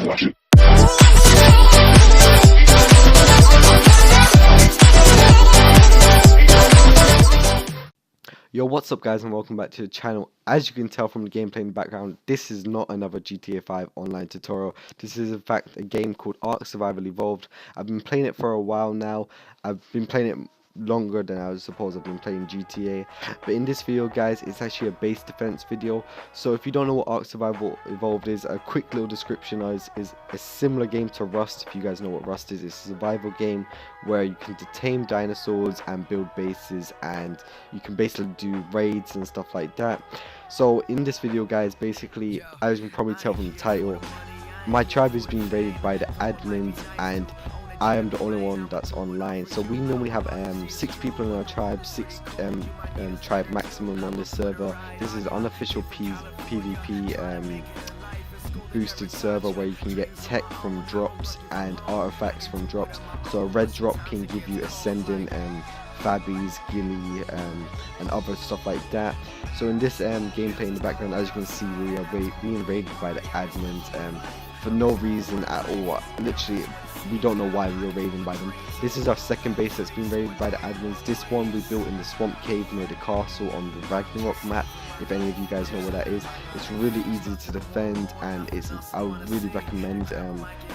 watch it. Yo, what's up guys, and welcome back to the channel. As you can tell from the gameplay in the background, this is not another GTA 5 online tutorial. This is in fact a game called Ark Survival Evolved. I've been playing it for a while now. I've been playing it longer than I was supposed. I've been playing GTA, but in this video guys, it's actually a base defense video. So if you don't know what Ark Survival Evolved is, a quick little description is a similar game to Rust. If you guys know what Rust is, it's a survival game where you can tame dinosaurs and build bases, and you can basically do raids and stuff like that. So in this video guys, basically, as you can probably tell from the title, my tribe is being raided by the admins, and I am the only one that's online. So we normally have 6 people in our tribe, 6 tribe maximum on this server. This is unofficial PvP boosted server where you can get tech from drops and artifacts from drops. So a red drop can give you ascendant, Fabbies, Gilly, and other stuff like that. So in this gameplay in the background, as you can see, we are being raided by the admins for no reason at all. Literally, we don't know why we were raided by them. This is our second base that's been raided by the admins. This one we built in the swamp cave near the castle on the Ragnarok map. If any of you guys know what that is, it's really easy to defend, and I would really recommend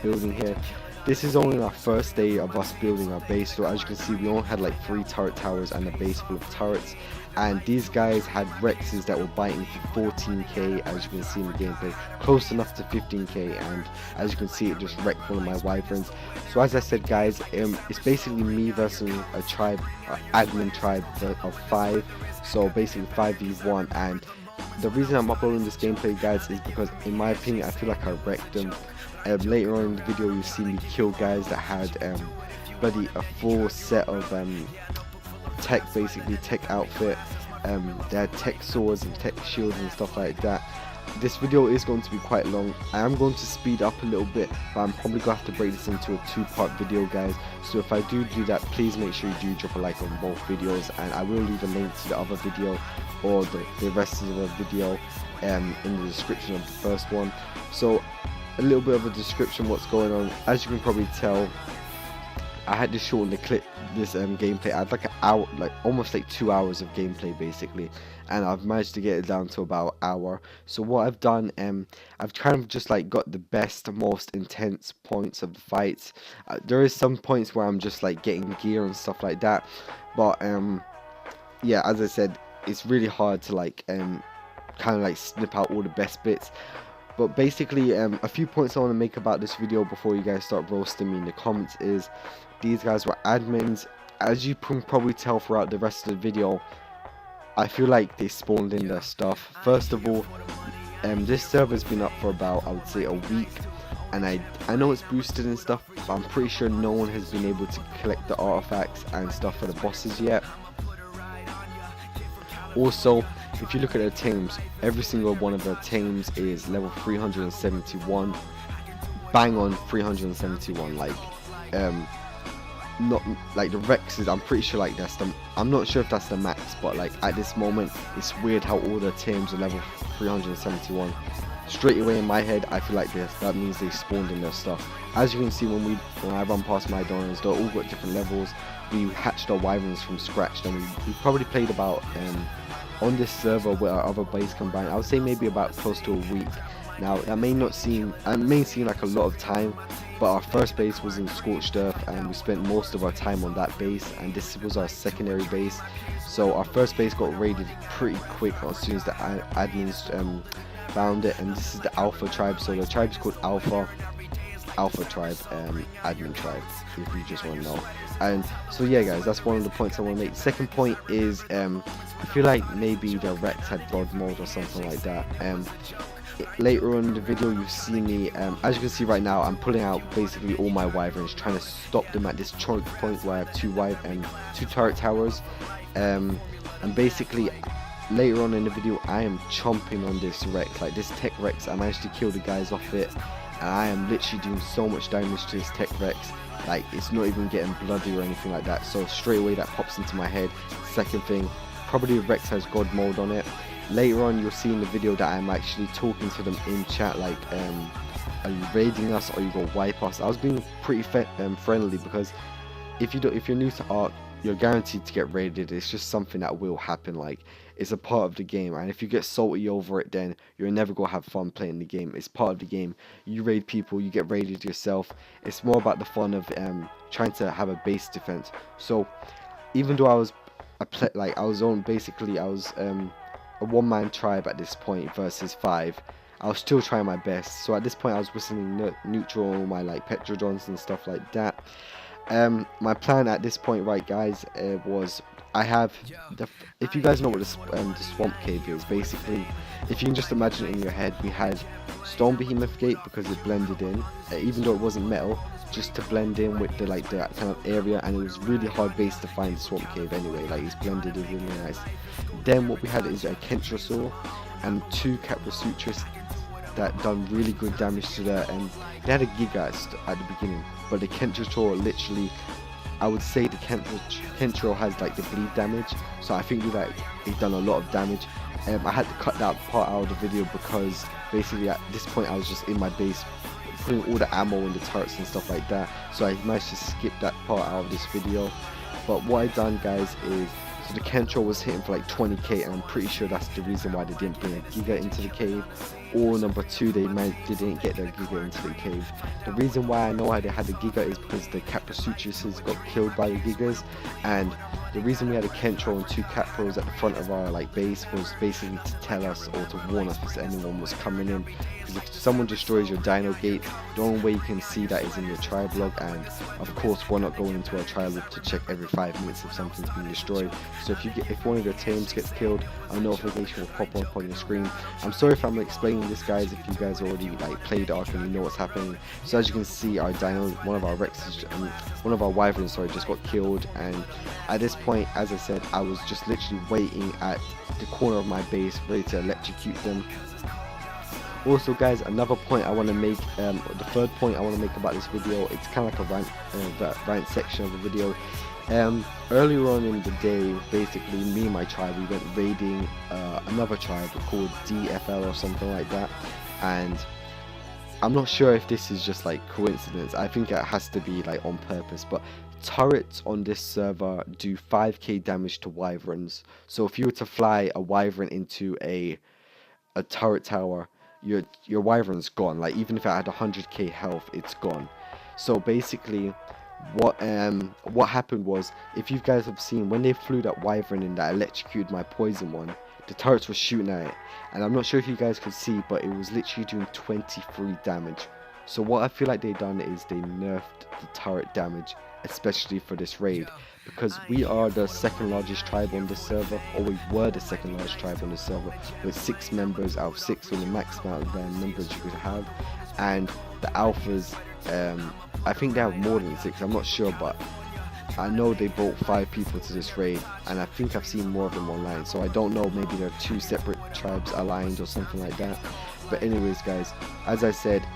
building here. This is only our first day of us building our base, so as you can see, we only had like 3 turret towers and a base full of turrets, and these guys had Rexes that were biting for 14k, as you can see in the gameplay, close enough to 15k, and as you can see, it just wrecked one of my wyverns. So as I said guys, it's basically me versus a tribe, admin tribe of 5, so basically 5v1, and the reason I'm uploading this gameplay guys is because in my opinion I feel like I wrecked them. Later on in the video you'll see me kill guys that had bloody a full set of tech, basically tech outfit. They had tech swords and tech shields and stuff like that. This video is going to be quite long. I am going to speed up a little bit, but I'm probably going to have to break this into a 2-part video guys. So if I do that, please make sure you do drop a like on both videos, and I will leave a link to the other video or the rest of the video in the description of the first one. So a little bit of a description what's going on. As you can probably tell, I had to shorten the clip, this gameplay. I had like an hour, like almost like 2 hours of gameplay basically, and I've managed to get it down to about an hour. So what I've done, I've kind of just like got the best, most intense points of the fights. There is some points where I'm just like getting gear and stuff like that, but yeah, as I said, it's really hard to like kind of like snip out all the best bits. But basically, a few points I want to make about this video before you guys start roasting me in the comments is, these guys were admins. As you can probably tell throughout the rest of the video, I feel like they spawned in their stuff. First of all, this server's been up for about, I would say, a week, and I know it's boosted and stuff, but I'm pretty sure no one has been able to collect the artifacts and stuff for the bosses yet. Also, if you look at their tames, every single one of their tames is level 371, bang on 371. Like not like the Rexes, I'm pretty sure like that's the, I'm not sure if that's the max, but like at this moment it's weird how all their tames are level 371. Straight away in my head I feel like that means they spawned in their stuff. As you can see, when I run past my donors, they're all got different levels. We hatched our wyverns from scratch, and we probably played about on this server with our other base combined, I would say maybe about close to a week. Now that may seem like a lot of time, but our first base was in Scorched Earth, and we spent most of our time on that base, and this was our secondary base. So our first base got raided pretty quick as soon as the admins found it, and this is the Alpha tribe. So the tribe is called Alpha tribe, admin tribe, if you just want to know. And so yeah guys, that's one of the points I want to make. Second point is I feel like maybe the Rex had God mode or something like that. Later on in the video you'll see me, as you can see right now, I'm pulling out basically all my wyverns, trying to stop them at this choke point where I have 2 turret towers, and basically later on in the video I am chomping on this Rex, like this tech Rex. I managed to kill the guys off it, and I am literally doing so much damage to this tech Rex, like it's not even getting bloody or anything like that. So straight away that pops into my head. Second thing, probably Rex has God mode on it. Later on you'll see in the video that I'm actually talking to them in chat, like are you raiding us or you gonna wipe us? I was being pretty friendly, because if you're new to Ark, you're guaranteed to get raided. It's just something that will happen. Like, it's a part of the game, and if you get salty over it, then you're never gonna have fun playing the game. It's part of the game. You raid people, you get raided yourself. It's more about the fun of trying to have a base defense. So even though I was a one-man tribe at this point versus 5, I was still trying my best. So at this point I was whistling neutral, my like petrodons and stuff like that. My plan at this point, right guys, was I have if you guys know what the swamp cave is, basically, if you can just imagine it in your head, we had stone behemoth gate because it blended in, even though it wasn't metal, just to blend in with the that kind of area, and it was really hard base to find the swamp cave anyway. Like, it's blended in really nice. Then what we had is a Kentrosaur and 2 Caprasutras that done really good damage to the they had a Giga at the beginning, but the Kentrosaur literally, I would say the Kentro has like the bleed damage, so I think they've done a lot of damage. I had to cut that part out of the video because basically at this point I was just in my base putting all the ammo in the turrets and stuff like that, so I managed to skip that part out of this video. But what I done, guys, is so the Kentro was hitting for like 20k, and I'm pretty sure that's the reason why they didn't bring a Giga into the cave. Or number 2, they didn't get their Giga into the cave. The reason why I know why they had the Giga is because the Caprasutras got killed by the Gigas, and the reason we had a Kentro and 2 Capros at the front of our like base was basically to tell us or to warn us if anyone was coming in. Because if someone destroys your Dino Gate, the only way you can see that is in your tribe log, and of course we're not going into our tribe log to check every 5 minutes if something's been destroyed. So if one of your tames gets killed, a notification will pop up on your screen. I'm sorry if I'm explaining this, guys, if you guys already like played Ark and you know what's happening. So as you can see, our Dino, one of our Rexes, one of our Wyverns, sorry, just got killed, and at this point, as I said, I was just literally waiting at the corner of my base ready to electrocute them. Also, guys, another point I want to make, the third point I want to make about this video, it's kind of like a rant section of the video. Earlier on in the day, basically, me and my tribe, we went raiding another tribe called DFL or something like that, and I'm not sure if this is just like coincidence. I think it has to be like on purpose, but turrets on this server do 5k damage to wyverns. So if you were to fly a wyvern into a turret tower, your wyvern's gone. Like, even if it had 100k health, it's gone. So basically, what happened was, if you guys have seen, when they flew that wyvern in that electrocuted my poison one, the turrets were shooting at it, and I'm not sure if you guys could see, but it was literally doing 23 damage. So what I feel like they done is they nerfed the turret damage, especially for this raid, because we are the second largest tribe on this server, or we were the second largest tribe on this server, with 6 members out of 6 on the max amount of members you could have, and the alphas, I think they have more than 6, I'm not sure, but I know they brought 5 people to this raid, and I think I've seen more of them online, so I don't know, maybe they're 2 separate tribes aligned or something like that. But anyways, guys, as I said,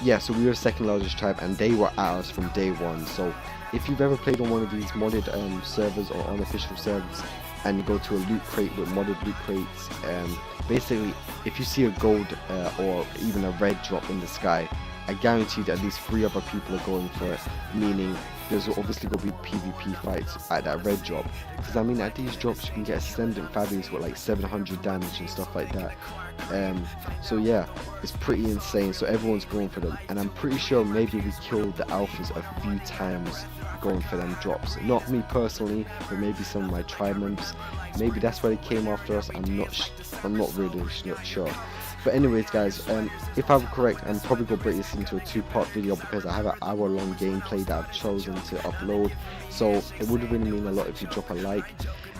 yeah, so we were the second largest tribe, and they were at us from day one. So if you've ever played on one of these modded servers or unofficial servers, and you go to a loot crate with modded loot crates, basically, if you see a gold or even a red drop in the sky, I guarantee that at least 3 other people are going for it, meaning there's obviously going to be PvP fights at that red drop. Because I mean, at these drops you can get ascendant values with like 700 damage and stuff like that. So yeah, it's pretty insane, so everyone's going for them, and I'm pretty sure maybe we killed the alphas a few times going for them drops. Not me personally, but maybe some of my tribe members. Maybe that's why they came after us. I'm not really sure. But anyways, guys, if I'm correct, I'm probably going to break this into a 2-part video, because I have an hour-long gameplay that I've chosen to upload, so it would really mean a lot if you drop a like.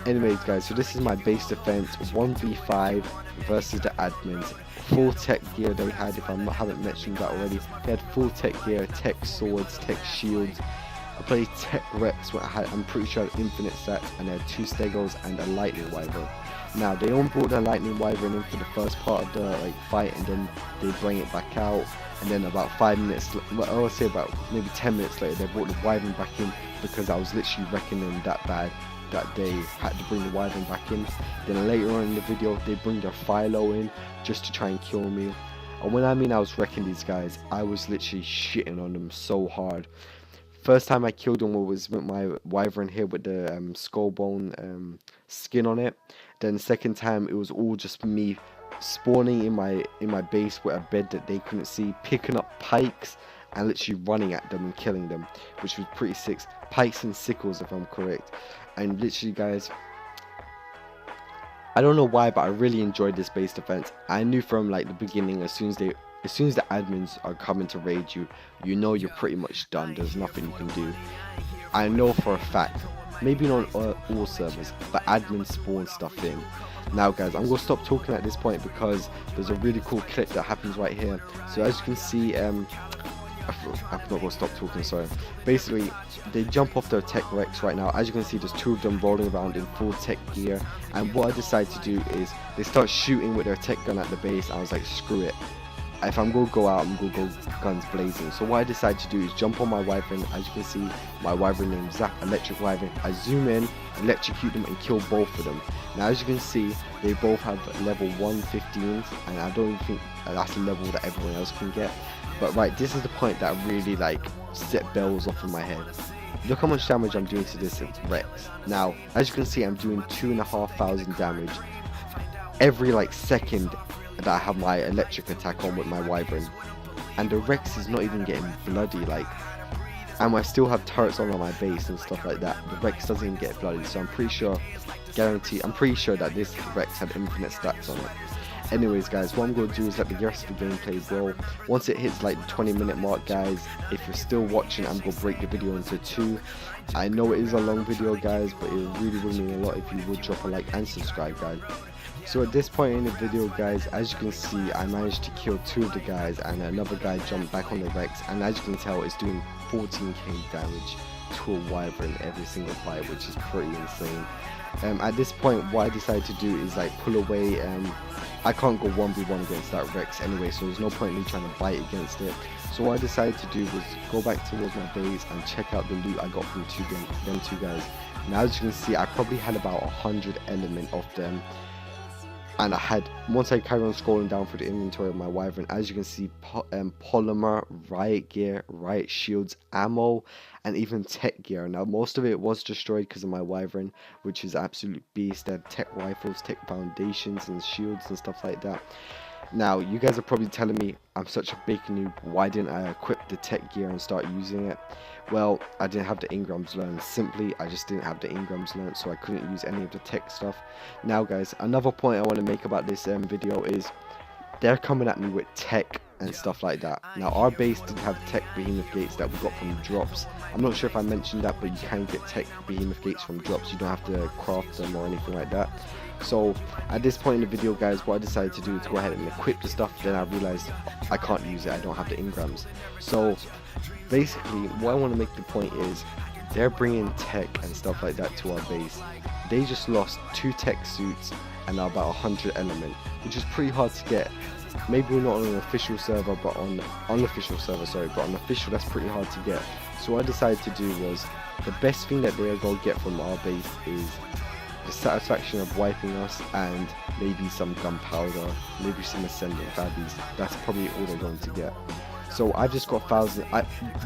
Anyways, guys, so this is my base defense, 1v5 versus the admins. Full tech gear they had, if I haven't mentioned that already. They had full tech gear, tech swords, tech shields. I played tech Rex, where I'm pretty sure I had infinite stats, and they had 2 stegos and a lightning wyvern. Now, they only brought the lightning wyvern in for the first part of the fight, and then they bring it back out, and then about 5 minutes, well, I would say about maybe 10 minutes later, they brought the wyvern back in, because I was literally wrecking them that bad that they had to bring the wyvern back in. Then later on in the video, they bring their Philo in just to try and kill me. And when I mean I was wrecking these guys, I was literally shitting on them so hard. First time I killed them was with my wyvern here with the skull bone skin on it. Then second time it was all just me spawning in my base with a bed that they couldn't see, picking up pikes and literally running at them and killing them, which was pretty sick. Pikes and sickles if I'm correct. And literally guys, I don't know why, but I really enjoyed this base defense. I knew from like the beginning, as soon as the admins are coming to raid you, you know you're pretty much done. There's nothing you can do. I know for a fact, maybe not on all servers, but admins spawn stuff in. Now guys, I'm going to stop talking at this point because there's a really cool clip that happens right here. So as you can see, I'm not going to stop talking, sorry. Basically, they jump off their tech wrecks right now. As you can see, there's two of them rolling around in full tech gear. And what I decided to do is, they start shooting with their tech gun at the base. I was like, screw it. If I'm going to go out, I'm going to go guns blazing. So what I decided to do is jump on my wyvern. As you can see, my wyvern named Zap, electric wyvern. I zoom in, electrocute them and kill both of them. Now as you can see, they both have level 115s, and I don't even think that's a level that everyone else can get. But right, this is the point that really like set bells off in my head. Look how much damage I'm doing to this Rex. Now, as you can see, I'm doing 2,500 damage every like second that I have my electric attack on with my wyvern. And the Rex is not even getting bloody, like, and I still have turrets on my base and stuff like that. The Rex doesn't even get bloody, so I'm pretty sure that this Rex had infinite stats on it. Anyways guys, what I'm going to do is let the rest of the gameplay roll. Once it hits like the 20-minute mark guys, if you're still watching, I'm going to break the video into two. I know it is a long video guys, but it really would mean a lot if you would drop a like and subscribe guys. So at this point in the video guys, as you can see, I managed to kill two of the guys and another guy jumped back on the Rex, and as you can tell, it's doing 14k damage to a wyvern every single fight, which is pretty insane. At this point, what I decided to do is like pull away. I can't go 1v1 against that Rex anyway, so there's no point in me trying to fight against it. So what I decided to do was go back towards my base and check out the loot I got from them two guys. Now as you can see, I probably had about 100 element of them. And I had, once I carry on scrolling down through the inventory of my wyvern, as you can see, polymer, riot gear, riot shields, ammo, and even tech gear. Now most of it was destroyed because of my wyvern, which is absolute beast. They had tech rifles, tech foundations, and shields and stuff like that. Now you guys are probably telling me I'm such a big noob, why didn't I equip the tech gear and start using it? Well, I didn't have the engrams learned. Simply, I just didn't have the engrams learned, so I couldn't use any of the tech stuff. Now guys, another point I want to make about this video is they're coming at me with tech and stuff like that. Now our base did have tech behemoth gates that we got from drops. I'm not sure if I mentioned that, but you can get tech behemoth gates from drops. You don't have to craft them or anything like that. So at this point in the video guys, what I decided to do is go ahead and equip the stuff. Then I realized I can't use it, I don't have the engrams. So basically what I want to make the point is they're bringing tech and stuff like that to our base. They just lost 2 tech suits and now about 100 element, which is pretty hard to get. Maybe we're not on an official server, but on unofficial server, sorry, but on official that's pretty hard to get. So what I decided to do was, the best thing that they're going to get from our base is the satisfaction of wiping us and maybe some gunpowder, maybe some ascendant fabbies. That's probably all they're going to get. So I just got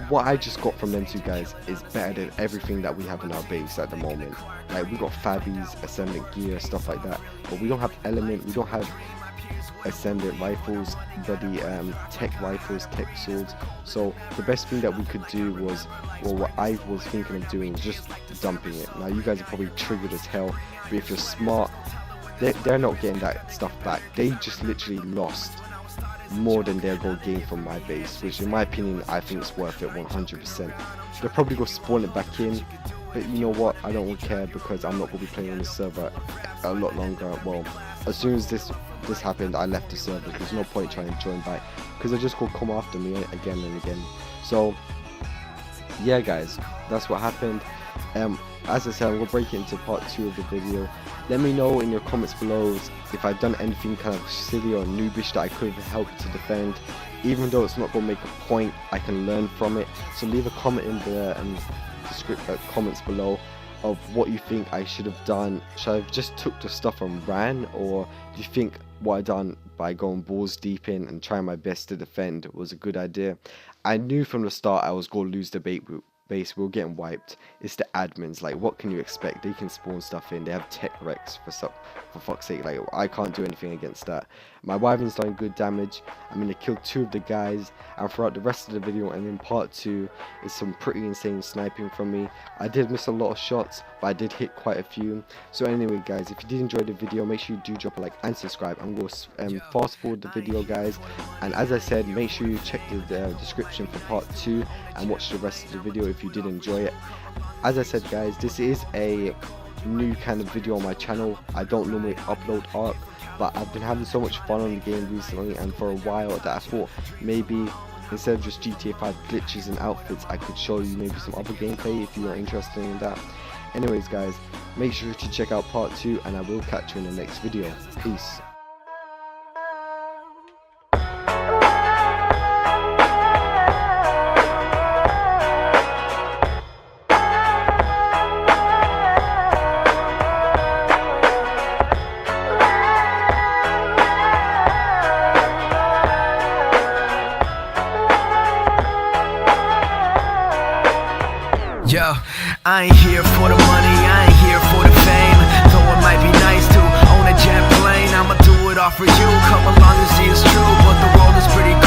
what I just got from them two guys is better than everything that we have in our base at the moment. Like we got fabbies, ascendant gear, stuff like that, but we don't have element, we don't have ascendant rifles, bloody tech rifles, tech swords. So the best thing that we could do was, well, what I was thinking of doing is just dumping it. Now you guys are probably triggered as hell, but if you're smart, they're not getting that stuff back. They just literally lost more than they're going to gain from my base, which in my opinion I think is worth it 100%. They'll probably go spawn it back in, but you know what, I don't care because I'm not going to be playing on this server a lot longer. Well, as soon as this happened, I left the server. There's no point trying to join back because they're just going to come after me again and again. So yeah guys, that's what happened. As I said, I'm going to break it into part 2 of the video. Let me know in your comments below if I've done anything kind of silly or noobish that I could have helped to defend. Even though it's not going to make a point, I can learn from it. So leave a comment in the comments below. of what you think I should have done. Should I have just took the stuff and ran, or do you think what I done by going balls deep in and trying my best to defend was a good idea? I knew from the start I was going to lose the base. We were getting wiped. It's the admins. Like, what can you expect? They can spawn stuff in. They have tech wrecks for fuck's sake. Like, I can't do anything against that. My wyvern's done good damage. I'm gonna kill 2 of the guys, and throughout the rest of the video and in part 2 is some pretty insane sniping from me. I did miss a lot of shots, but I did hit quite a few. So anyway, guys, if you did enjoy the video, make sure you do drop a like and subscribe. I'm going to fast forward the video, guys, and as I said, make sure you check the description for part 2 and watch the rest of the video if you did enjoy it. As I said, guys, this is a new kind of video on my channel. I don't normally upload ARK, but I've been having so much fun on the game recently and for a while that I thought maybe instead of just GTA 5 glitches and outfits, I could show you maybe some other gameplay if you are interested in that. Anyways, guys, make sure to check out part 2, and I will catch you in the next video. Peace. Yo, I ain't here for the money, I ain't here for the fame. Though it might be nice to own a jet plane, I'ma do it all for you. Come along and see it's true, but the world is pretty cool.